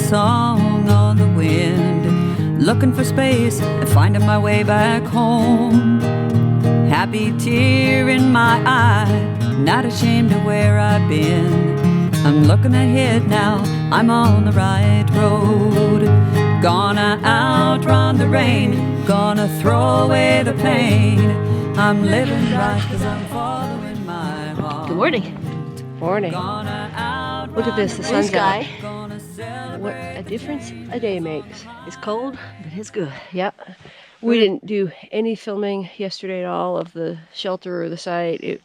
song on the wind, looking for space and finding my way back home. Happy tear in my eye, not ashamed of where I've been. I'm looking ahead now, I'm on the right road. Gonna outrun the rain, gonna throw away the pain. I'm living right 'cause I'm following my heart. Good morning. Morning. Look at this, the sun's out. What a difference a day makes. It's cold, but it's good. Yep. We didn't do any filming yesterday at all of the shelter or the site.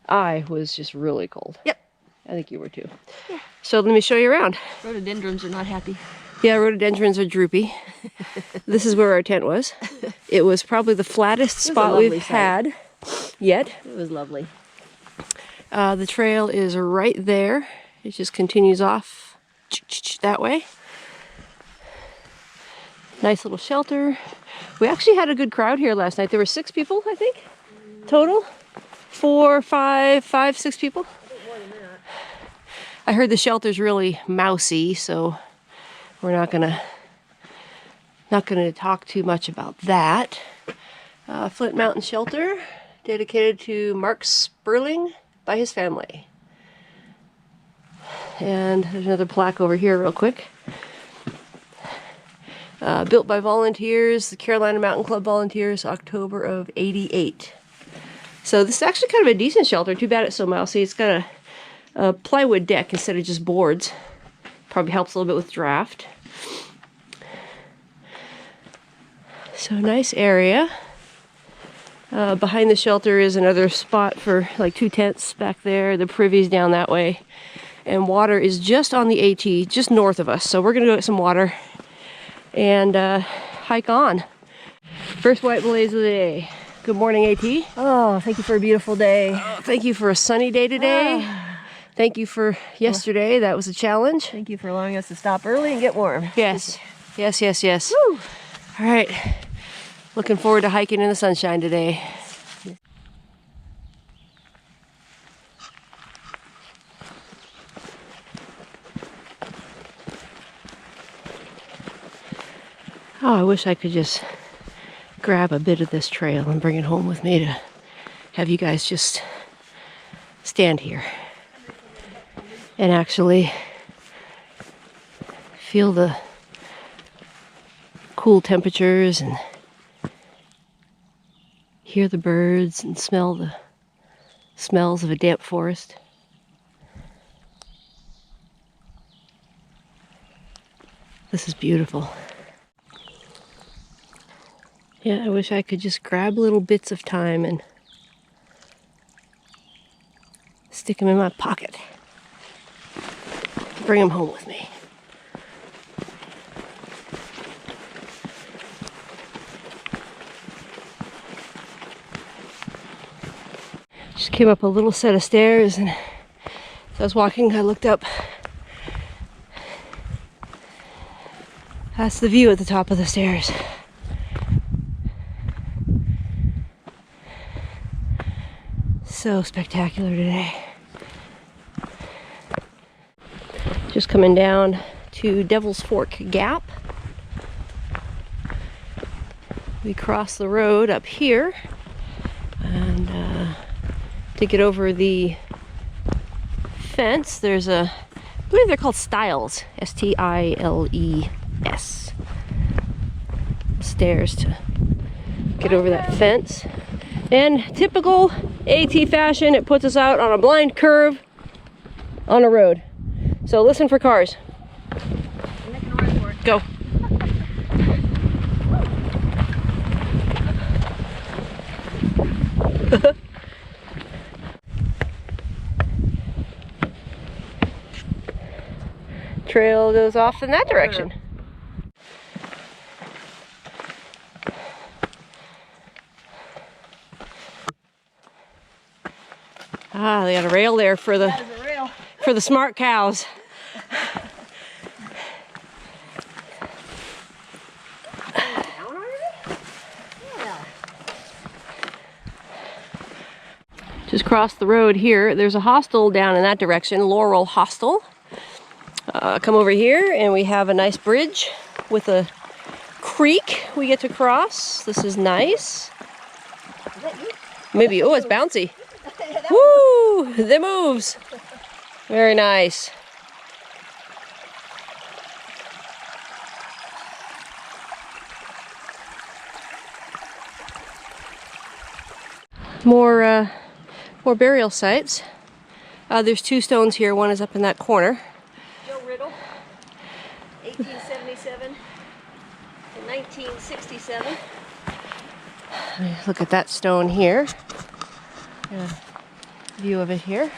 I was just really cold. Yep. I think you were too. Yeah. So let me show you around. Rhododendrons are not happy. Yeah, rhododendrons are droopy. This is where our tent was. It was probably the flattest spot we've had yet. It was lovely. The trail is right there. It just continues off that way. Nice little shelter. We actually had a good crowd here last night. There were 6 people, I think, total. 4, 5, 6 people. I heard the shelter's really mousy, so we're not gonna talk too much about that. Flint Mountain Shelter, dedicated to Mark Sperling by his family. And there's another plaque over here real quick. Built by volunteers, the Carolina Mountain Club volunteers, October of '88. So this is actually kind of a decent shelter. Too bad it's so mousy. It's got a plywood deck instead of just boards. Probably helps a little bit with draft. So nice area. Behind the shelter is another spot for like 2 tents back there. The privy's down that way. And water is just on the AT, just north of us. So we're gonna go get some water and hike on. First white blaze of the day. Good morning, AT. Oh, thank you for a beautiful day. Thank you for a sunny day today. Thank you for yesterday. That was a challenge. Thank you for allowing us to stop early and get warm. Yes. Yes, yes, yes. Woo. All right. Looking forward to hiking in the sunshine today. Oh, I wish I could just grab a bit of this trail and bring it home with me to have you guys just stand here and actually feel the cool temperatures and hear the birds and smell the smells of a damp forest. This is beautiful. Yeah, I wish I could just grab little bits of time and stick them in my pocket. Bring them home with me. Just came up a little set of stairs, and as I was walking, I looked up. That's the view at the top of the stairs. So spectacular today. Just coming down to Devil's Fork Gap. We cross the road up here, and to get over the fence, there's I believe they're called stiles, S-T-I-L-E-S. Stairs to get over that fence. And typical AT fashion, it puts us out on a blind curve on a road. So listen for cars. I'm making a run for it. Go. Trail goes off in that direction. Ah, they got a rail there for the smart cows. Just cross the road here. There's a hostel down in that direction, Laurel Hostel. Come over here and we have a nice bridge with a creek we get to cross. This is nice. Maybe, oh, it's bouncy. Woo! It moves. Very nice. More burial sites. There's 2 stones here. One is up in that corner. Joe Riddle, 1877 to 1967. Look at that stone here. View of it here.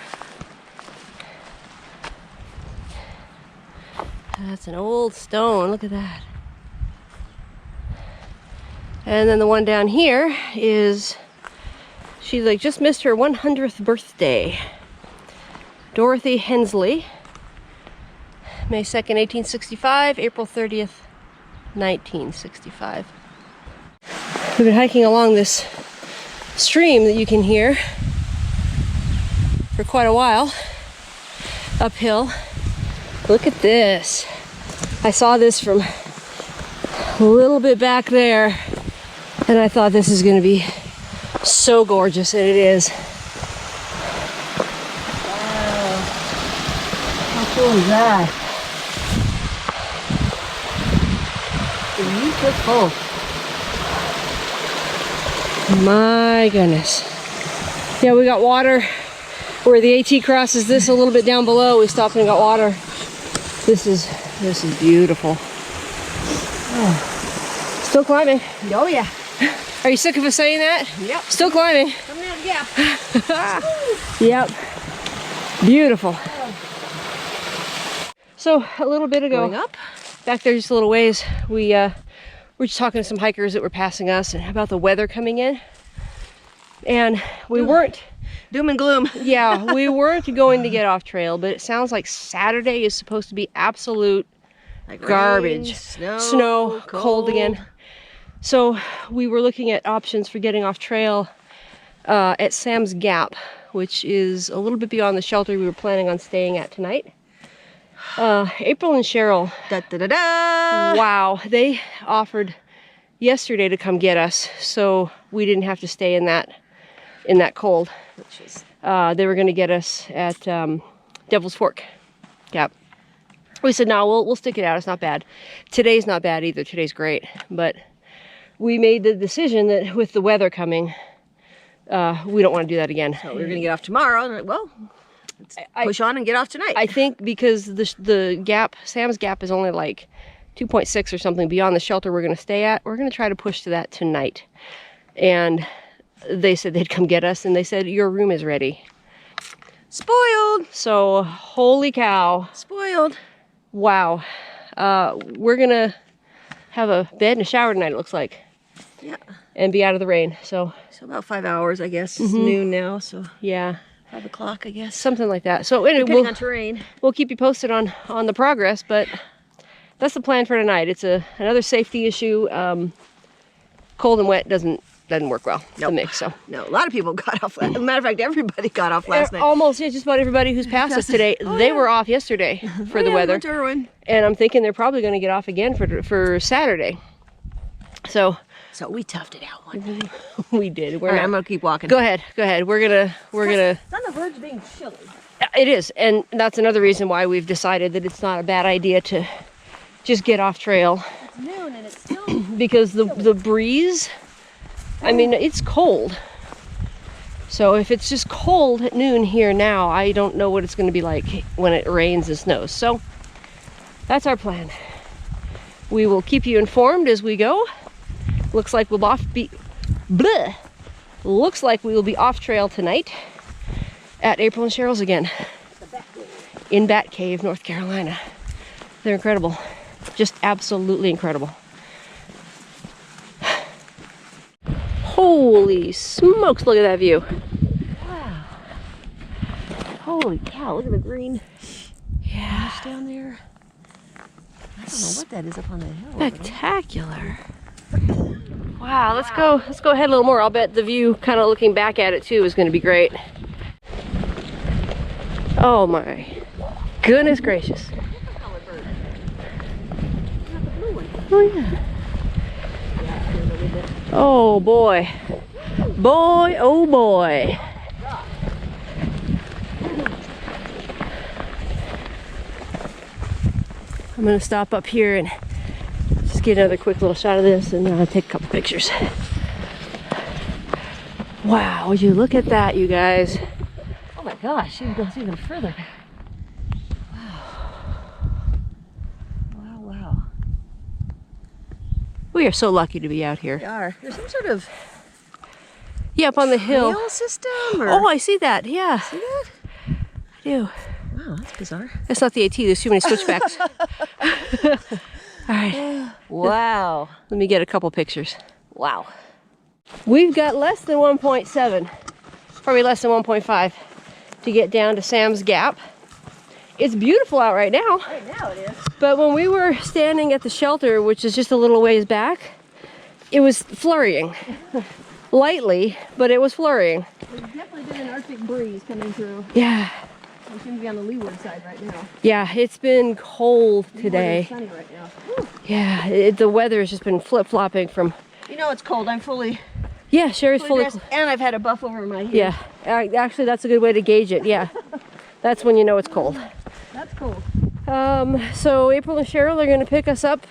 That's an old stone. Look at that. And then the one down here is, she like just missed her 100th birthday. Dorothy Hensley, May 2nd, 1865, April 30th, 1965. We've been hiking along this stream that you can hear for quite a while, uphill. Look at this. I saw this from a little bit back there, and I thought this is going to be so gorgeous, and it is. Wow. How cool is that? Beautiful. My goodness. Yeah, we got water where the AT crosses this a little bit down below. We stopped and got water. This is beautiful. Oh. Still climbing. Oh yeah. Are you sick of us saying that? Yep. Still climbing. Coming out of the gap. Yep. Beautiful. So a little bit ago, Going up. back there just a little ways, we were just talking to some hikers that were passing us and about the weather coming in. And we weren't, Doom and gloom. yeah, we weren't going to get off trail, but it sounds like Saturday is supposed to be absolute Like garbage. Rain, Snow, cold again. So we were looking at options for getting off trail at Sam's Gap, which is a little bit beyond the shelter we were planning on staying at tonight. April and Cheryl, Da, da, da, da. wow, they offered yesterday to come get us, so we didn't have to stay in that cold. Which is They were going to get us at Devil's Fork Gap. We said, no, we'll stick it out. It's not bad. Today's not bad either. Today's great. But we made the decision that with the weather coming, we don't want to do that again. so we're gonna get off tomorrow. And well, let's push on and get off tonight. I think because the gap, Sam's Gap, is only like 2.6 or something beyond the shelter we're going to stay at. We're going to try to push to that tonight. And they said they'd come get us, and they said, your room is ready. Spoiled. So, holy cow. Spoiled. Wow. We're going to have a bed and a shower tonight, it looks like. Yeah. And be out of the rain. So about 5 hours, I guess. It's noon now, so yeah, 5 o'clock, I guess. something like that. So anyway, Depending on terrain. we'll keep you posted on the progress, but that's the plan for tonight. It's another safety issue. Cold and wet doesn't work well, the mix. So No, a lot of people got off. As a matter of fact, everybody got off last night. almost, yeah, just about everybody who's passed us today, they were off yesterday for the weather. Went to Outrun. And I'm thinking they're probably going to get off again for Saturday. So So we toughed it out one day. we did. We're All right, not- I'm gonna keep walking. Go ahead. We're gonna. It's on the verge of being chilly. It is, and that's another reason why we've decided that it's not a bad idea to just get off trail, It's noon and it's still because the breeze. I mean, it's cold. So if it's just cold at noon here now, I don't know what it's going to be like when it rains and snows. So that's our plan. We will keep you informed as we go. Looks like we'll Looks like we will be off trail tonight at April and Cheryl's again in Bat Cave, North Carolina. They're incredible. Just absolutely incredible. Holy smokes, look at that view. wow. Holy cow! Look at the green Yeah. ash down there. I don't know what that is up on that hill. over there. Spectacular. Wow, let's go ahead a little more. I'll bet the view kind of looking back at it too is going to be great. Oh my goodness gracious. Oh yeah. Oh boy. Boy, oh boy. I'm gonna stop up here and just get another quick little shot of this and take a couple pictures. Wow, would you look at that, you guys? Oh my gosh, it goes even further. Wow, wow. We are so lucky to be out here. We are. There's some sort of Yeah, up on the hill. trail system? Or... Oh, I see that. Yeah, See that? I do. Wow, that's bizarre. That's not the AT. There's too many switchbacks. All right. Wow. Let me get a couple pictures. Wow. We've got less than 1.7, probably less than 1.5 to get down to Sam's Gap. It's beautiful out right now. Right now it is. But when we were standing at the shelter, which is just a little ways back, it was flurrying. Lightly, but it was flurrying. There's definitely been an Arctic breeze coming through. Yeah. We seem to be on the leeward side right now. Yeah, it's been cold today. It's sunny right now. Whew. Yeah, the weather has just been flip-flopping from... You know it's cold. I'm fully Yeah, Sherry's fully... dressed, and I've had a buff over my head. Yeah, actually that's a good way to gauge it, yeah. That's when you know it's cold. That's cold. So April and Cheryl are going to pick us up.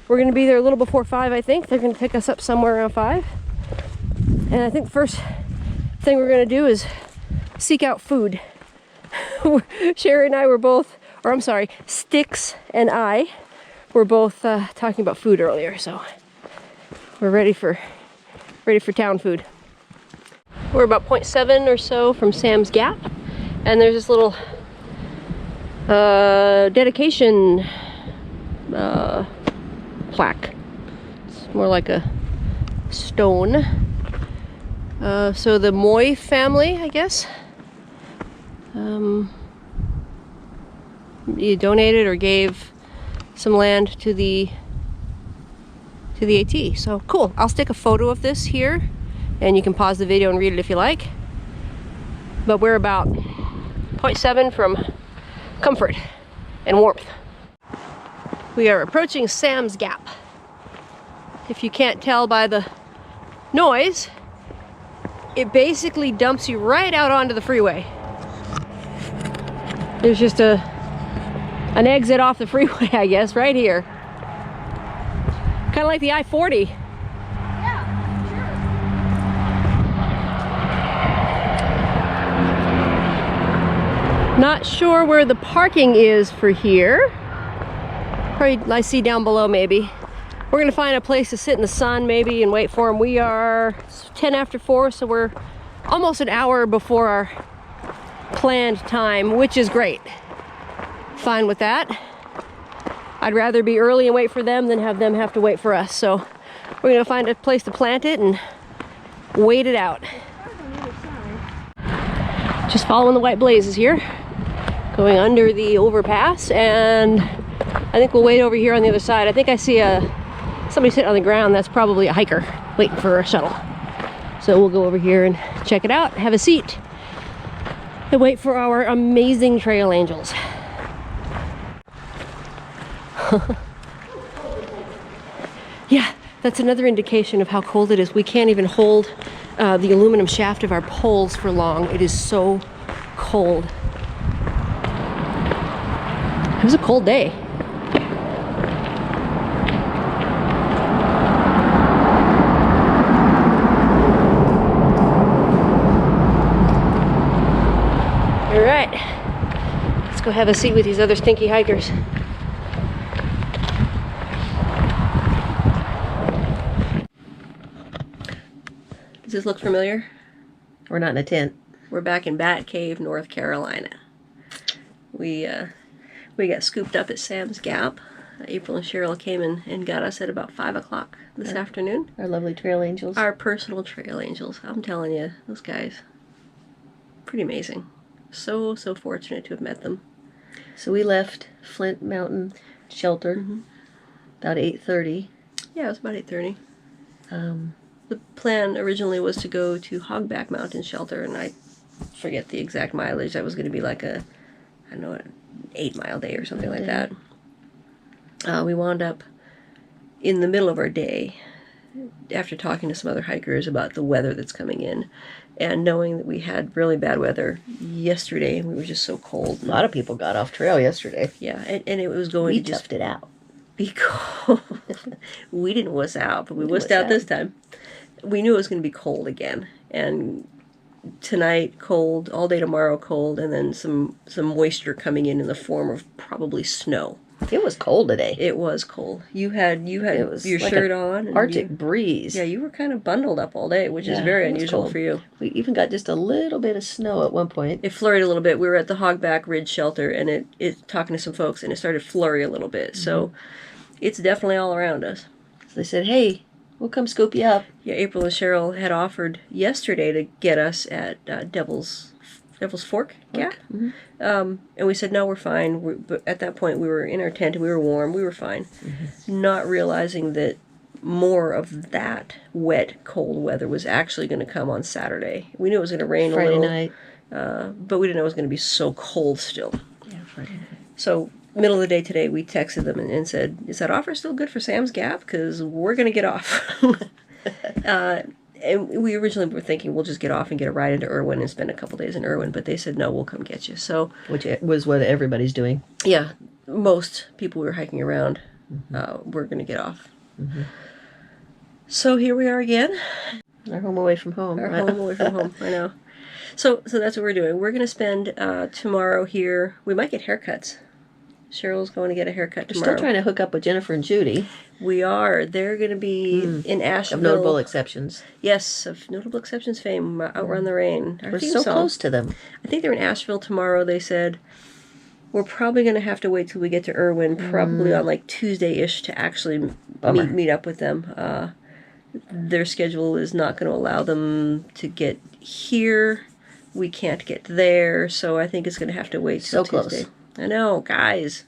We're going to be there a little before 5, I think. They're going to pick us up somewhere around 5. And I think the first thing we're going to do is seek out food. Sherry and I were both, or I'm sorry, Sticks and I were both talking about food earlier, so we're ready for town food. We're about 0.7 or so from Sam's Gap, and there's this little dedication plaque. It's more like a stone. So the Moy family, I guess, you donated or gave some land to the AT. So cool. I'll stick a photo of this here, and you can pause the video and read it if you like. But we're about 0.7 from comfort and warmth. We are approaching Sam's Gap. If you can't tell by the noise, it basically dumps you right out onto the freeway. There's just an exit off the freeway, I guess, right here. Kind of like the I-40. Yeah, sure. Not sure where the parking is for here. Probably I see down below maybe. We're gonna find a place to sit in the sun maybe and wait for them. We are 10 after 4, so we're almost an hour before our planned time, which is great. Fine with that. I'd rather be early and wait for them than have them have to wait for us. So we're gonna find a place to plant it and wait it out. Just following the white blazes here, going under the overpass, and I think we'll wait over here on the other side. I think I see somebody sitting on the ground. That's probably a hiker waiting for a shuttle. So we'll go over here and check it out, have a seat, and wait for our amazing trail angels. Yeah, that's another indication of how cold it is. We can't even hold the aluminum shaft of our poles for long. It is so cold. It was a cold day. All right, let's go have a seat with these other stinky hikers. Does this look familiar? We're not in a tent. We're back in Bat Cave, North Carolina. We got scooped up at Sam's Gap. April and Cheryl came and got us at about 5 o'clock this afternoon. Our lovely trail angels. Our personal trail angels. I'm telling you, those guys, pretty amazing. So fortunate to have met them. So we left Flint Mountain Shelter about 8:30. Yeah, it was about 8:30. The plan originally was to go to Hogback Mountain Shelter, and I forget the exact mileage. That was going to be like an 8-mile day or something like that. We wound up in the middle of our day, after talking to some other hikers about the weather that's coming in, and knowing that we had really bad weather yesterday, and we were just so cold. A lot of people got off trail yesterday. Yeah, and it was going We to just toughed it out. be cold. We didn't wuss out, but we wussed out this time. We knew it was going to be cold again, and tonight cold, all day tomorrow cold, and then some moisture coming in the form of probably snow. It was cold today. It was cold. You had It was your like shirt an on. And Arctic breeze. Yeah, you were kind of bundled up all day, which is Yeah, very it was unusual cold. for you. We even got just a little bit of snow at one point. It flurried a little bit. We were at the Hogback Ridge Shelter, and it talking to some folks, and it started flurry a little bit. So it's definitely all around us. So they said, hey, we'll come scoop you up. Yeah, April and Cheryl had offered yesterday to get us at Devil's Fork Gap. And we said, no, we're fine. But at that point, we were in our tent, and we were warm. We were fine. Not realizing that more of that wet, cold weather was actually going to come on Saturday. We knew it was going to rain Friday a little. night. But we didn't know it was going to be so cold still. Yeah, Friday night. So middle of the day today, we texted them and said, is that offer still good for Sam's Gap? Because we're going to get off. And we originally were thinking we'll just get off and get a ride into Irwin and spend a couple days in Irwin. But they said, no, we'll come get you. So, Which was what everybody's doing. yeah, most people we were hiking around were going to get off. So here we are again. Our home away from home. Our home away from home, I know. So that's what we're doing. We're going to spend tomorrow here. We might get haircuts. Cheryl's going to get a haircut We're tomorrow. still trying to hook up with Jennifer and Judy. We are. They're going to be in Asheville. Of notable exceptions. Yes, of notable exceptions fame. Outrun the Rain. Our We're theme so song. close to them. I think they're in Asheville tomorrow. They said we're probably going to have to wait till we get to Irwin, probably on like Tuesday-ish, to actually Bummer. meet up with them. Their schedule is not going to allow them to get here. We can't get there, so I think it's going to have to wait till So close. Tuesday. I know, guys.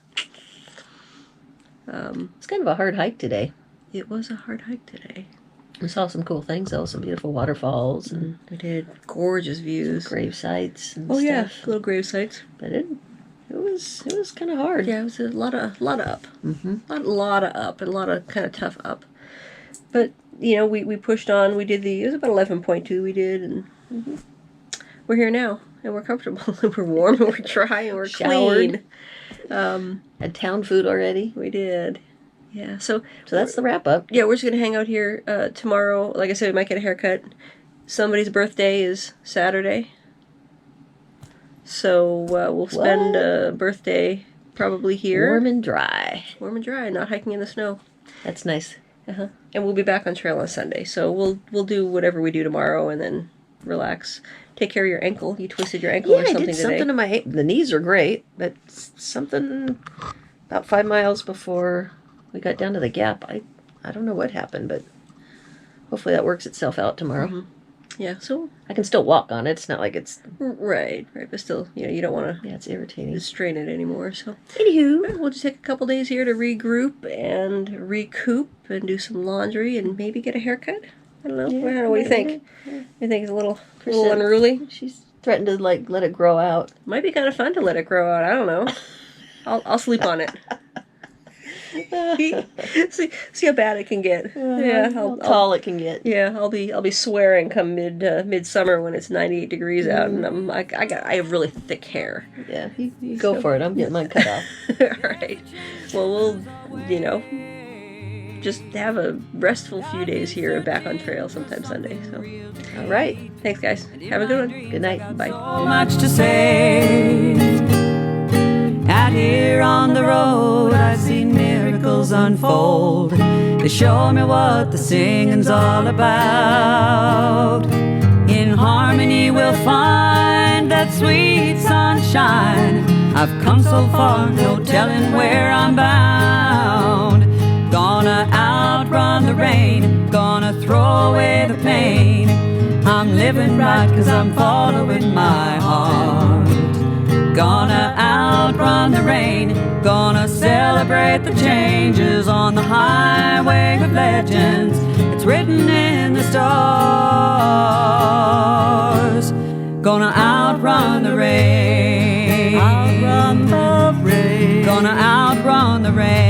It's kind of a hard hike today. It was a hard hike today. We saw some cool things, though. Some beautiful waterfalls and We did gorgeous views. grave sites and Oh yeah, stuff. little grave sites. But it was kind of hard. Yeah, it was a lot of up. Lot of up, and a lot of kind of tough up. But you know, we pushed on. We did it was about 11.2 we did, and we're here now, and we're comfortable, and we're warm, and we're dry, and we're Showered. clean. Had town food already. We did. Yeah, so So that's the wrap up. yeah, we're just gonna hang out here tomorrow. Like I said, we might get a haircut. Somebody's birthday is Saturday, so we'll spend a birthday probably here, Warm and dry. warm and dry, not hiking in the snow. That's nice. And we'll be back on trail on Sunday. So we'll do whatever we do tomorrow, and then relax. Take care of your ankle. You twisted your ankle Yeah, or I something did today. something to my the knees are great, but something about 5 miles before we got down to the gap. I don't know what happened, but hopefully that works itself out tomorrow. Yeah. So I can still walk on it. It's not like it's right, but still, you don't want yeah, it's irritating. to strain it anymore. So Anywho, we'll just take a couple days here to regroup and recoup and do some laundry and maybe get a haircut. I don't know. I don't know. What do you think? You think it's a little unruly? she's threatened to like let it grow out. Might be kind of fun to let it grow out. I don't know. I'll sleep on it. see how bad it can get. Yeah, How tall it can get. Yeah, I'll be swearing come midsummer when it's 98 degrees out, and I have really thick hair. Yeah, you go for it. I'm getting mine cut off. All right. Well, we'll just have a restful few days here and back on trail sometime Sunday. So All right. thanks, guys. Have a good one. Good night. Bye. So much to say. Out here on the road, I've seen miracles unfold. They show me what the singing's all about. In harmony, we'll find that sweet sunshine. I've come so far, no telling where I'm bound. Gonna outrun the rain, gonna throw away the pain. I'm living right 'cause I'm following my heart. Gonna outrun the rain, gonna celebrate the changes on the highway of legends. It's written in the stars. Gonna outrun the rain, outrun the rain. Gonna outrun the rain.